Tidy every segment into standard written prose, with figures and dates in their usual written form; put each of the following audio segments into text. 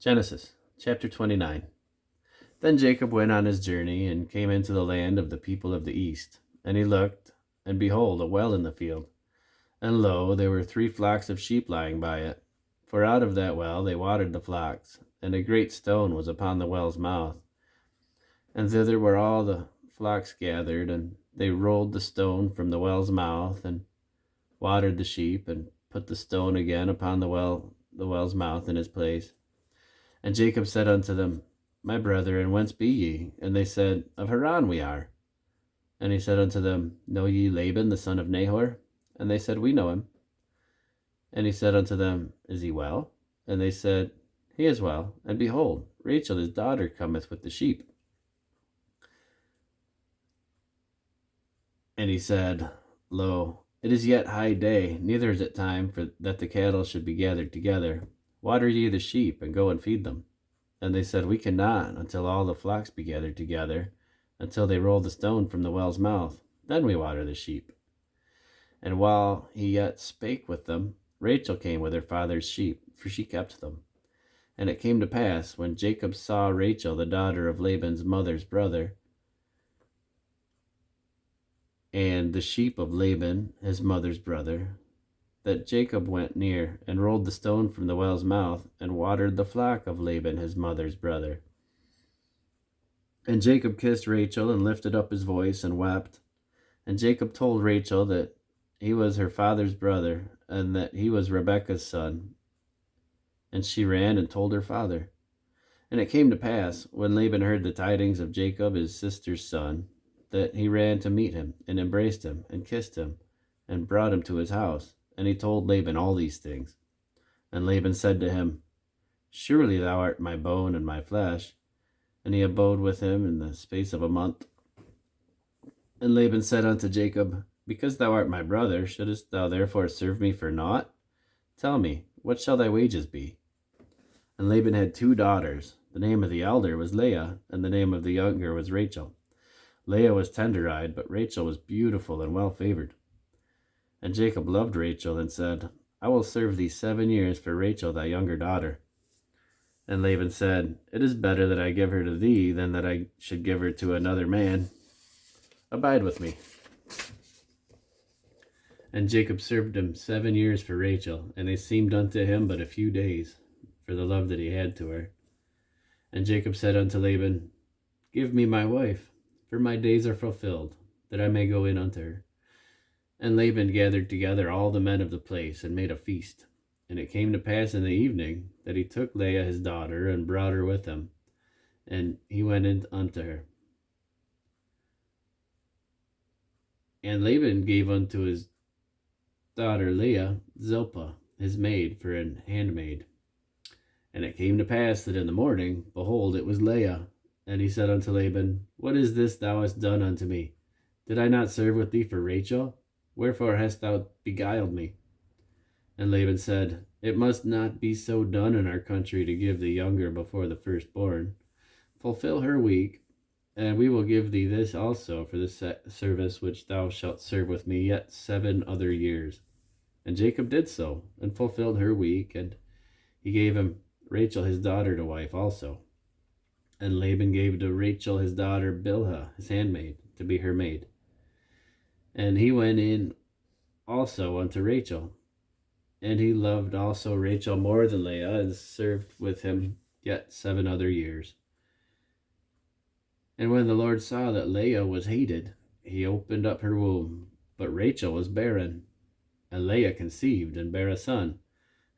Genesis chapter 29. Then Jacob went on his journey and came into the land of the people of the east. And he looked, and behold, a well in the field. And lo, there were 3 flocks of sheep lying by it. For out of that well they watered the flocks, and a great stone was upon the well's mouth. And thither were all the flocks gathered, and they rolled the stone from the well's mouth, and watered the sheep, and put the stone again upon the well's mouth in its place. And Jacob said unto them, My brethren, whence be ye? And they said, Of Haran we are. And he said unto them, Know ye Laban the son of Nahor? And they said, We know him. And he said unto them, Is he well? And they said, He is well. And behold, Rachel his daughter cometh with the sheep. And he said, Lo, it is yet high day, neither is it time for that the cattle should be gathered together. Water ye the sheep, and go and feed them. And they said, We cannot, until all the flocks be gathered together, until they roll the stone from the well's mouth. Then we water the sheep. And while he yet spake with them, Rachel came with her father's sheep, for she kept them. And it came to pass, when Jacob saw Rachel, the daughter of Laban's mother's brother, and the sheep of Laban, his mother's brother, that Jacob went near, and rolled the stone from the well's mouth, and watered the flock of Laban his mother's brother. And Jacob kissed Rachel, and lifted up his voice, and wept. And Jacob told Rachel that he was her father's brother, and that he was Rebekah's son. And she ran and told her father. And it came to pass, when Laban heard the tidings of Jacob his sister's son, that he ran to meet him, and embraced him, and kissed him, and brought him to his house. And he told Laban all these things. And Laban said to him, Surely thou art my bone and my flesh. And he abode with him in the space of a month. And Laban said unto Jacob, Because thou art my brother, shouldest thou therefore serve me for naught? Tell me, what shall thy wages be? And Laban had 2 daughters. The name of the elder was Leah, and the name of the younger was Rachel. Leah was tender-eyed, but Rachel was beautiful and well-favored. And Jacob loved Rachel, and said, I will serve thee 7 years for Rachel thy younger daughter. And Laban said, It is better that I give her to thee, than that I should give her to another man. Abide with me. And Jacob served him 7 years for Rachel, and they seemed unto him but a few days, for the love that he had to her. And Jacob said unto Laban, Give me my wife, for my days are fulfilled, that I may go in unto her. And Laban gathered together all the men of the place, and made a feast. And it came to pass in the evening, that he took Leah his daughter, and brought her with him, and he went in unto her. And Laban gave unto his daughter Leah Zilpah, his maid, for an handmaid. And it came to pass that in the morning, behold, it was Leah. And he said unto Laban, What is this thou hast done unto me? Did I not serve with thee for Rachel? Wherefore hast thou beguiled me? And Laban said, It must not be so done in our country to give the younger before the firstborn. Fulfill her week, and we will give thee this also for the service which thou shalt serve with me yet 7 other years. And Jacob did so, and fulfilled her week, and he gave him Rachel his daughter to wife also. And Laban gave to Rachel his daughter Bilhah, his handmaid, to be her maid. And he went in also unto Rachel. And he loved also Rachel more than Leah, and served with him yet 7 other years. And when the Lord saw that Leah was hated, he opened up her womb, but Rachel was barren. And Leah conceived, and bare a son.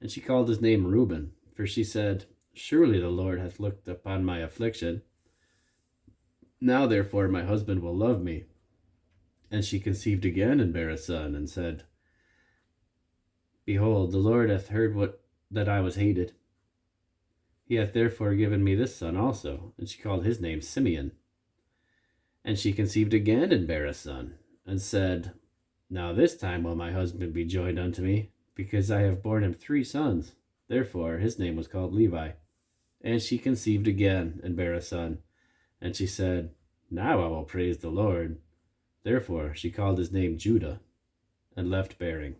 And she called his name Reuben, for she said, Surely the Lord hath looked upon my affliction. Now therefore my husband will love me. And she conceived again, and bare a son, and said, Behold, the Lord hath heard that I was hated. He hath therefore given me this son also. And she called his name Simeon. And she conceived again, and bare a son, and said, Now this time will my husband be joined unto me, because I have borne him 3 sons. Therefore his name was called Levi. And she conceived again, and bare a son. And she said, Now I will praise the Lord. Therefore she called his name Judah, and left bearing.